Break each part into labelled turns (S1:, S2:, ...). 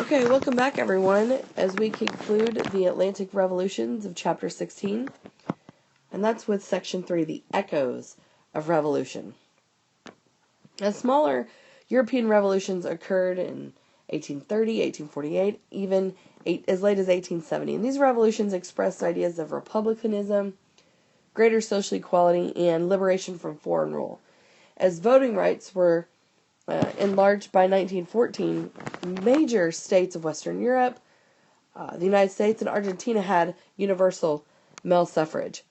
S1: Okay, welcome back everyone as we conclude the Atlantic Revolutions of Chapter 16. And that's with Section 3, the Echoes of Revolution. Now, smaller European revolutions occurred in 1830, 1848, even as late as 1870. And these revolutions expressed ideas of republicanism, greater social equality, and liberation from foreign rule. As voting rights were enlarged by 1914, major states of Western Europe, the United States, and Argentina had universal male suffrage.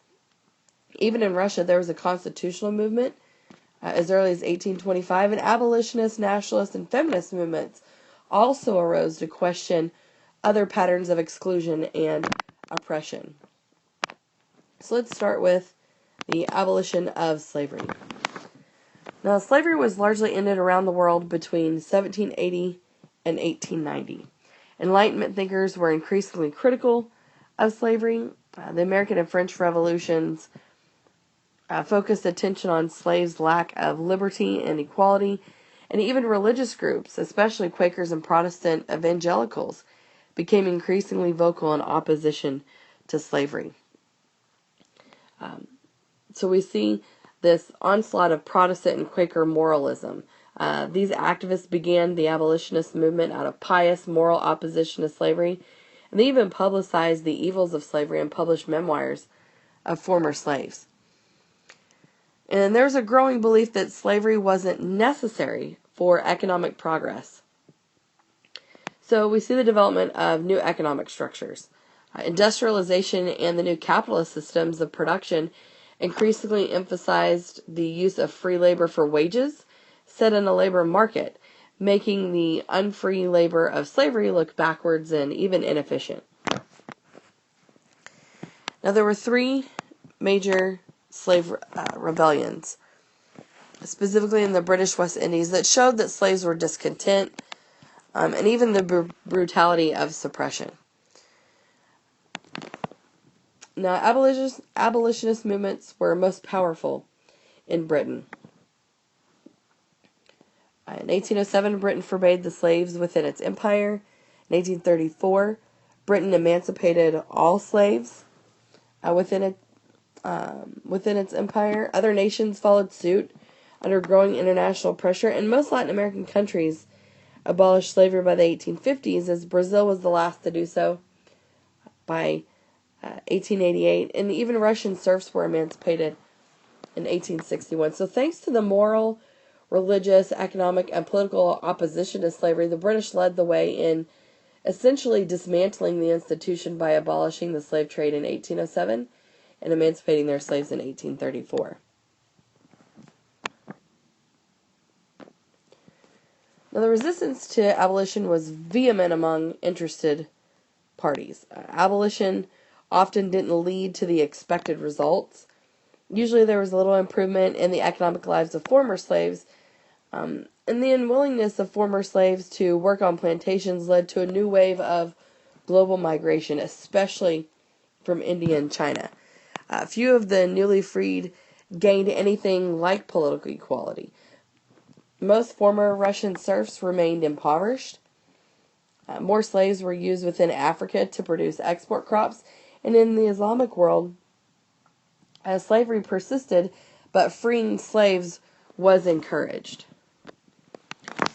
S1: Even in Russia, there was a constitutional movement as early as 1825, and abolitionist, nationalist, and feminist movements also arose to question other patterns of exclusion and oppression. So let's start with the abolition of slavery. Now, slavery was largely ended around the world between 1780 and 1890. Enlightenment thinkers were increasingly critical of slavery. The American and French revolutions focused attention on slaves' lack of liberty and equality, and even religious groups, especially Quakers and Protestant evangelicals, became increasingly vocal in opposition to slavery. So we see this onslaught of Protestant and Quaker moralism. These activists began the abolitionist movement out of pious moral opposition to slavery, and they even publicized the evils of slavery and published memoirs of former slaves. And there's a growing belief that slavery wasn't necessary for economic progress. So we see the development of new economic structures. Industrialization and the new capitalist systems of production increasingly emphasized the use of free labor for wages set in a labor market, making the unfree labor of slavery look backwards and even inefficient. Now, there were three major slave rebellions, specifically in the British West Indies, that showed that slaves were discontent and even the brutality of suppression. Now, abolitionist movements were most powerful in Britain. In 1807, Britain forbade the slaves within its empire. In 1834, Britain emancipated all slaves within its empire. Other nations followed suit under growing international pressure, and most Latin American countries abolished slavery by the 1850s, as Brazil was the last to do so by 1888, and even Russian serfs were emancipated in 1861. So thanks to the moral, religious, economic, and political opposition to slavery, the British led the way in essentially dismantling the institution by abolishing the slave trade in 1807 and emancipating their slaves in 1834. Now, the resistance to abolition was vehement among interested parties. Abolition often didn't lead to the expected results. Usually there was a little improvement in the economic lives of former slaves, and the unwillingness of former slaves to work on plantations led to a new wave of global migration, especially from India and China. Few of the newly freed gained anything like political equality. Most former Russian serfs remained impoverished. More slaves were used within Africa to produce export crops, and in the Islamic world, slavery persisted, but freeing slaves was encouraged.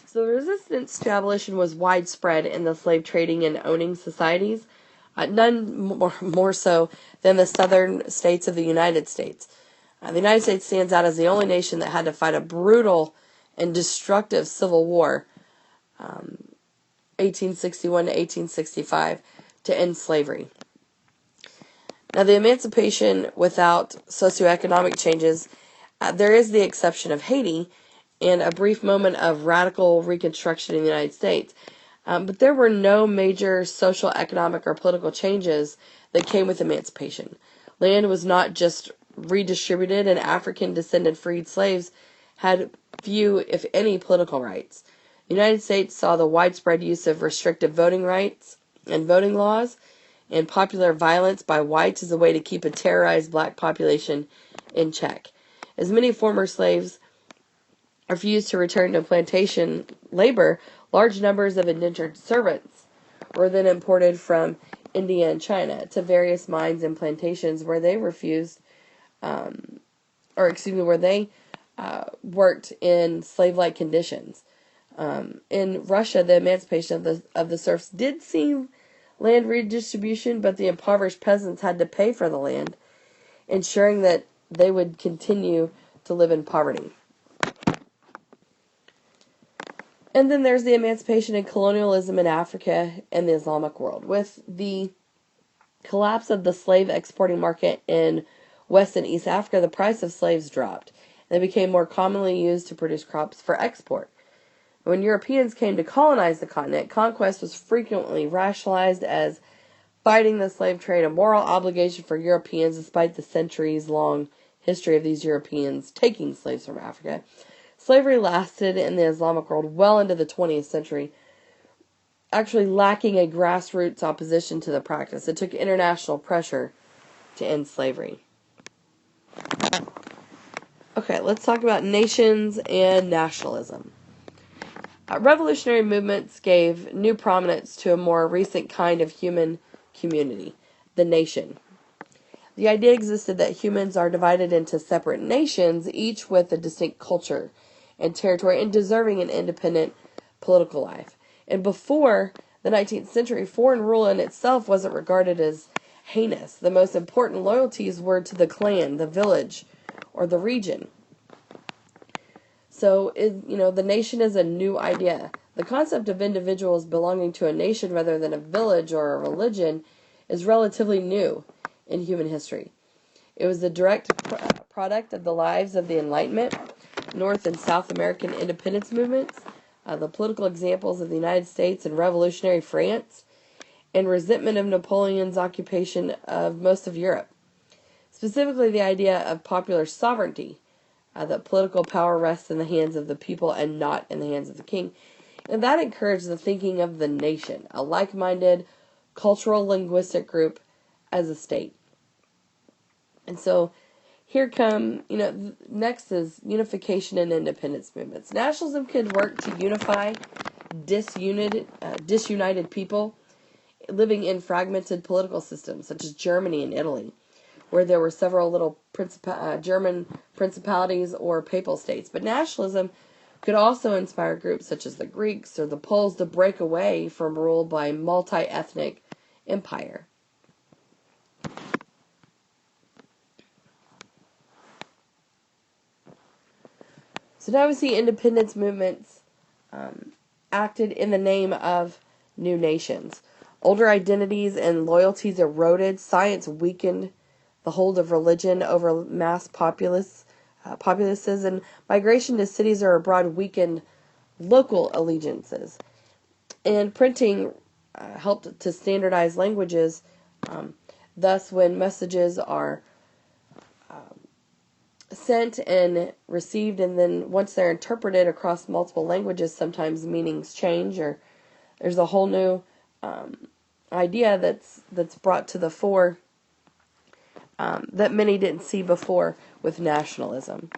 S1: So the resistance to abolition was widespread in the slave trading and owning societies, none more so than the southern states of the United States. The United States stands out as the only nation that had to fight a brutal and destructive civil war, 1861 to 1865, to end slavery. Now, the emancipation without socioeconomic changes, there is the exception of Haiti and a brief moment of radical reconstruction in the United States. But there were no major social, economic, or political changes that came with emancipation. Land was not just redistributed, and African-descended freed slaves had few, if any, political rights. The United States saw the widespread use of restrictive voting rights and voting laws, and popular violence by whites as a way to keep a terrorized black population in check. As many former slaves refused to return to plantation labor, large numbers of indentured servants were then imported from India and China to various mines and plantations where they worked in slave-like conditions. In Russia, the emancipation of the serfs did see land redistribution, but the impoverished peasants had to pay for the land, ensuring that they would continue to live in poverty. And then there's the emancipation and colonialism in Africa and the Islamic world. With the collapse of the slave exporting market in West and East Africa, the price of slaves dropped. They became more commonly used to produce crops for export. When Europeans came to colonize the continent, conquest was frequently rationalized as fighting the slave trade, a moral obligation for Europeans despite the centuries-long history of these Europeans taking slaves from Africa. Slavery lasted in the Islamic world well into the 20th century, actually lacking a grassroots opposition to the practice. It took international pressure to end slavery. Okay, let's talk about nations and nationalism. Revolutionary movements gave new prominence to a more recent kind of human community, the nation. The idea existed that humans are divided into separate nations, each with a distinct culture and territory and deserving an independent political life. And before the 19th century, foreign rule in itself wasn't regarded as heinous. The most important loyalties were to the clan, the village, or the region. So, the nation is a new idea. The concept of individuals belonging to a nation rather than a village or a religion is relatively new in human history. It was the direct product of the lives of the Enlightenment, North and South American independence movements, the political examples of the United States and revolutionary France, and resentment of Napoleon's occupation of most of Europe. Specifically, the idea of popular sovereignty, that political power rests in the hands of the people and not in the hands of the king. And that encouraged the thinking of the nation, a like-minded cultural linguistic group as a state. And so here come, next is unification and independence movements. Nationalism could work to unify disunited people living in fragmented political systems, such as Germany and Italy, where there were several little German principalities or papal states. But nationalism could also inspire groups such as the Greeks or the Poles to break away from rule by multi-ethnic empire. So now we see independence movements acted in the name of new nations. Older identities and loyalties eroded. Science weakened the hold of religion over mass populaces, and migration to cities or abroad weakened local allegiances. And printing helped to standardize languages. Thus, when messages are sent and received, and then once they're interpreted across multiple languages, sometimes meanings change, or there's a whole new idea that's brought to the fore that many didn't see before with nationalism.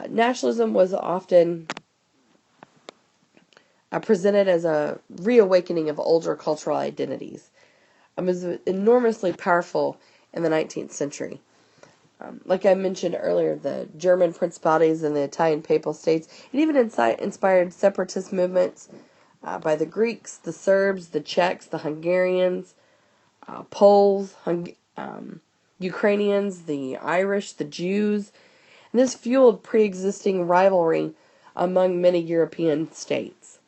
S1: Nationalism was often presented as a reawakening of older cultural identities. It was enormously powerful in the 19th century. Like I mentioned earlier, the German principalities and the Italian papal states, it even inspired separatist movements by the Greeks, the Serbs, the Czechs, the Hungarians, Poles, Ukrainians, the Irish, the Jews. And this fueled pre-existing rivalry among many European states.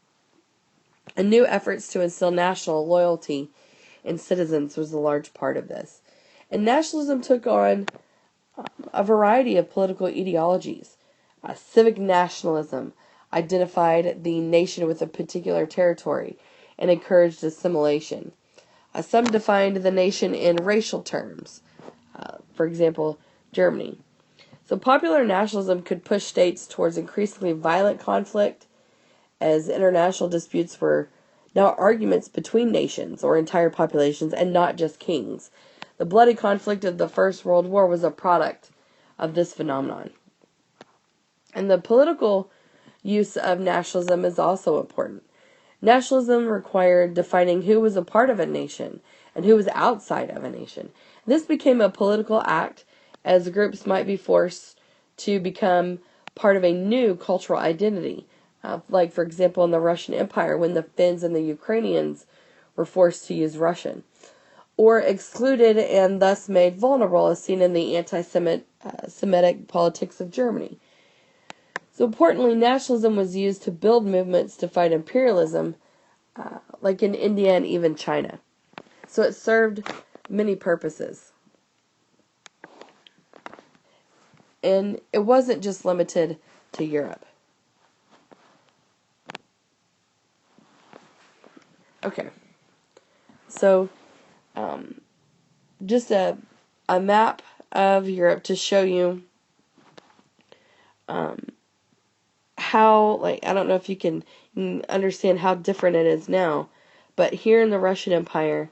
S1: And new efforts to instill national loyalty in citizens was a large part of this. And nationalism took on a variety of political ideologies. Civic nationalism identified the nation with a particular territory and encouraged assimilation. Some defined the nation in racial terms. For example, Germany. So popular nationalism could push states towards increasingly violent conflict, as international disputes were now arguments between nations or entire populations and not just kings. The bloody conflict of the First World War was a product of this phenomenon. And the political use of nationalism is also important. Nationalism required defining who was a part of a nation and who was outside of a nation. This became a political act, as groups might be forced to become part of a new cultural identity. Like, for example, in the Russian Empire, when the Finns and the Ukrainians were forced to use Russian. Or excluded and thus made vulnerable, as seen in the anti-Semitic politics of Germany. So importantly, nationalism was used to build movements to fight imperialism, like in India and even China. So it served many purposes. And it wasn't just limited to Europe. Okay. So, just a map of Europe to show you how, like, I don't know if you can understand how different it is now, but here in the Russian Empire,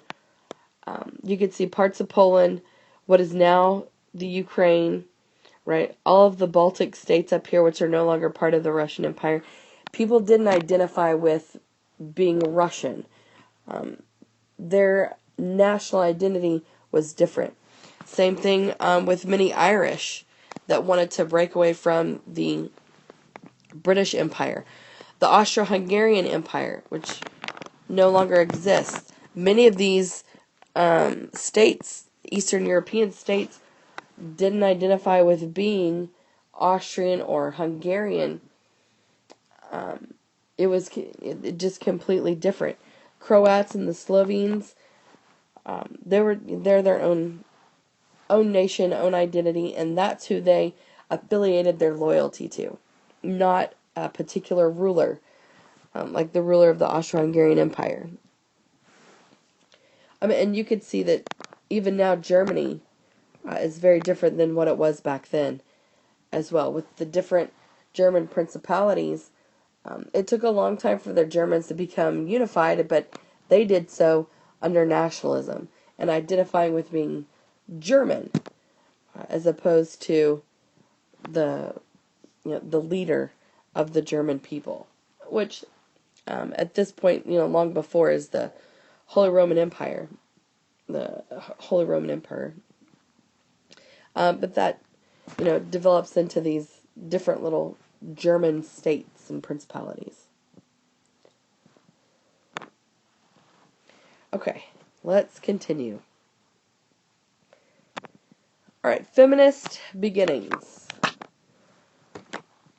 S1: you can see parts of Poland, what is now the Ukraine, right? All of the Baltic states up here, which are no longer part of the Russian Empire. People didn't identify with being Russian. Their national identity was different. Same thing with many Irish that wanted to break away from the British Empire. The Austro-Hungarian Empire, which no longer exists. Many of these states, Eastern European states, didn't identify with being Austrian or Hungarian. It was just completely different. Croats and the Slovenes, they're their own nation, own identity, and that's who they affiliated their loyalty to, not a particular ruler, like the ruler of the Austro-Hungarian Empire. And you could see that even now Germany is very different than what it was back then as well. With the different German principalities, it took a long time for the Germans to become unified, but they did so under nationalism and identifying with being German, as opposed to the leader of the German people, which at this point, long before, is the Holy Roman Empire, but that develops into these different little German states and principalities. Okay, let's continue. All right, Feminist Beginnings.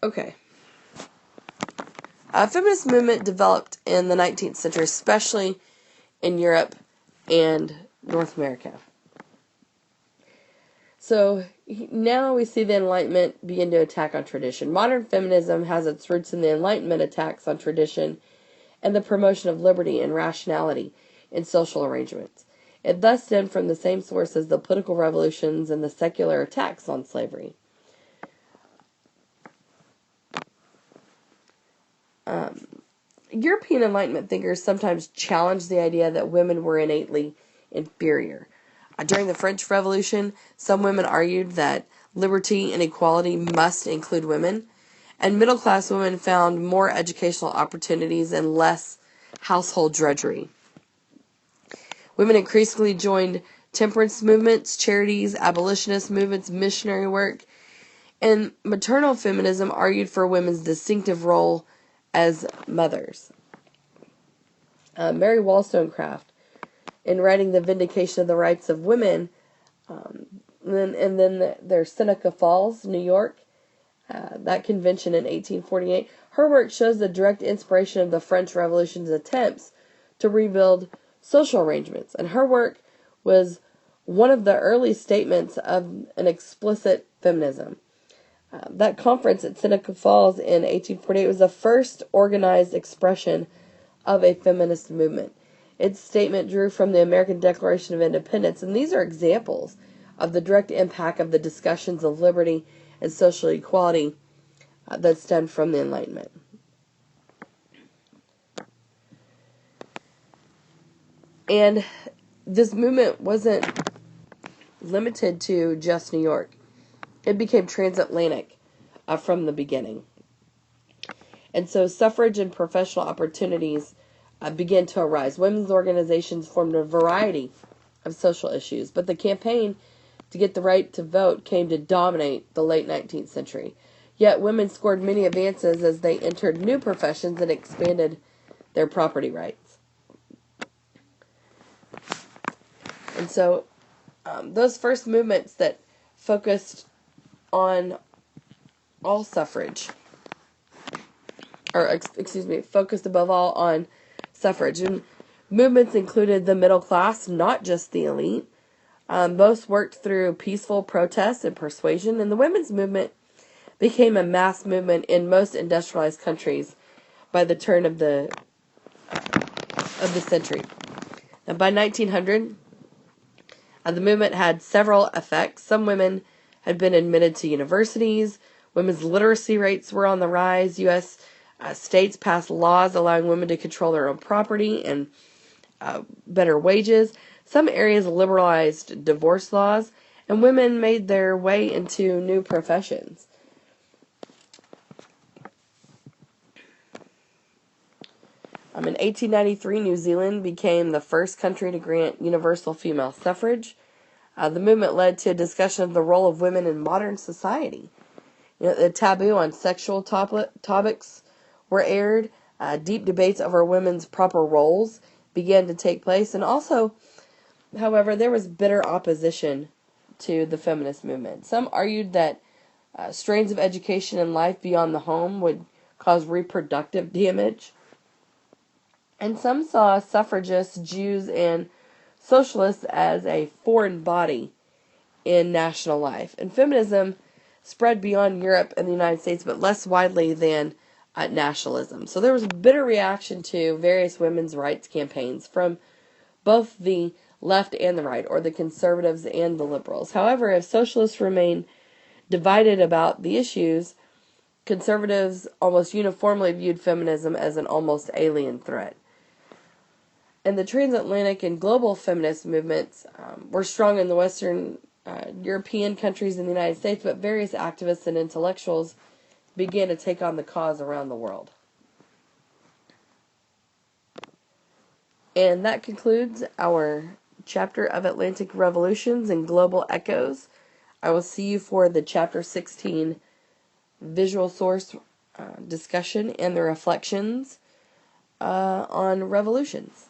S1: Okay. Feminist movement developed in the 19th century, especially in Europe and North America. So now we see the Enlightenment begin to attack on tradition. Modern feminism has its roots in the Enlightenment attacks on tradition and the promotion of liberty and rationality in social arrangements. It thus stemmed from the same source as the political revolutions and the secular attacks on slavery. European Enlightenment thinkers sometimes challenged the idea that women were innately inferior. During the French Revolution, some women argued that liberty and equality must include women, and middle-class women found more educational opportunities and less household drudgery. Women increasingly joined temperance movements, charities, abolitionist movements, missionary work, and maternal feminism argued for women's distinctive role as mothers. Mary Wollstonecraft, in writing The Vindication of the Rights of Women, and then there's Seneca Falls, New York, that convention in 1848. Her work shows the direct inspiration of the French Revolution's attempts to rebuild social arrangements, and her work was one of the early statements of an explicit feminism. That conference at Seneca Falls in 1848 was the first organized expression of a feminist movement. Its statement drew from the American Declaration of Independence, and these are examples of the direct impact of the discussions of liberty and social equality that stemmed from the Enlightenment. And this movement wasn't limited to just New York. It became transatlantic from the beginning. And so suffrage and professional opportunities began to arise. Women's organizations formed a variety of social issues, but the campaign to get the right to vote came to dominate the late 19th century. Yet women scored many advances as they entered new professions and expanded their property rights. And so those first movements that focused on all suffrage, focused above all on suffrage. And movements included the middle class, not just the elite. Most worked through peaceful protest and persuasion, and the women's movement became a mass movement in most industrialized countries by the turn of the century. And by 1900, the movement had several effects. Some women had been admitted to universities. Women's literacy rates were on the rise. U.S. States passed laws allowing women to control their own property and better wages. Some areas liberalized divorce laws, and women made their way into new professions. In 1893, New Zealand became the first country to grant universal female suffrage. The movement led to a discussion of the role of women in modern society. The taboo on sexual topics were aired. Deep debates over women's proper roles began to take place. And also, however, there was bitter opposition to the feminist movement. Some argued that strains of education and life beyond the home would cause reproductive damage. And some saw suffragists, Jews, and socialists as a foreign body in national life. And feminism spread beyond Europe and the United States, but less widely than nationalism. So there was a bitter reaction to various women's rights campaigns from both the left and the right, or the conservatives and the liberals. However, if socialists remain divided about the issues, conservatives almost uniformly viewed feminism as an almost alien threat. And the transatlantic and global feminist movements were strong in the Western European countries and the United States, but various activists and intellectuals began to take on the cause around the world. And that concludes our chapter of Atlantic Revolutions and Global Echoes. I will see you for the Chapter 16 visual source discussion and the reflections on revolutions.